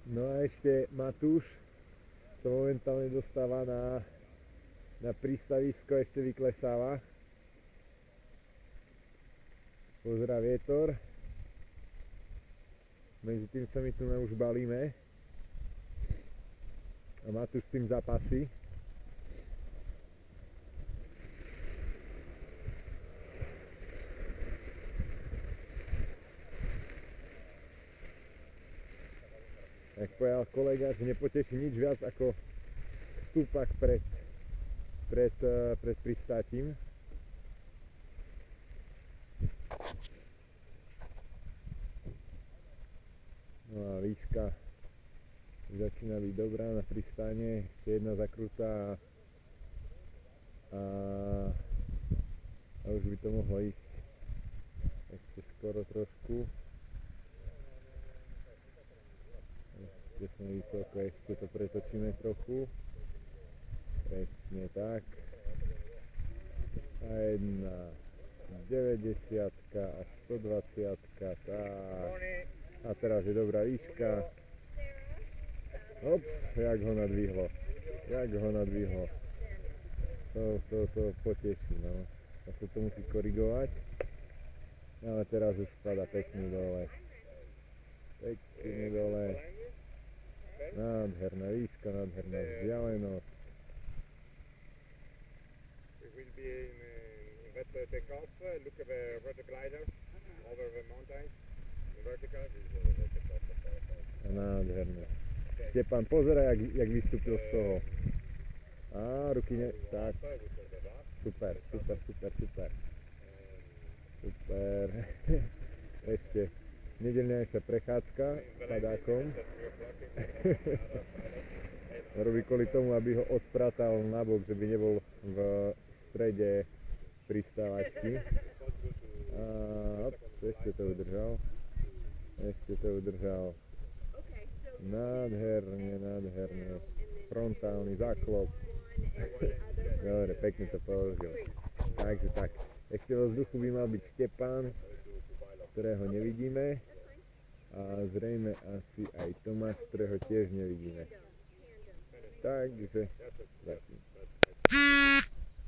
No a ešte Matúš sa momentálne dostáva na prístavisko, ešte vyklesáva. Pozerá vietor. Medzi tým sa my tu už balíme. A Matúš s tým zapasí. Jak povedal kolega, že nepoteší nič viac ako stúpak pred pristátím. No a výška začína byť dobrá na pristáne, ešte jedna zakrutá a už by to mohlo ísť ešte skoro trošku. Ešte sme vysoko, ešte to pretočíme trochu. Presne tak. A jedna 90 až 120, tak. A teraz je dobrá výška. Ops, jak ho nadvihlo. To poteší, no. Zase to musí korigovať. Ale teraz už spada pekne dole. Nádherná výška, nádherná vzdialenosť. We will be in that takeoff, look at the rotor glider over the mountains. The vertical is the takeoff. Nádherné. Štepan, pozeraj, jak vystúpil z toho. Á, ruky ne... Tak. Super. Ešte nedeľnejšia prechádzka s padákom. Robí kvôli tomu, aby ho odpratal nabok, že by nebol v strede pristávačky. A ešte to udržal. Nádherne. Frontálny záklop. Dobre, pekne to položil. Takže tak. Ešte vo vzduchu by mal byť Štepan, ktorého nevidíme. A zrejme asi aj Tomáš, ktorého tiež nevidíme. Takže zatím.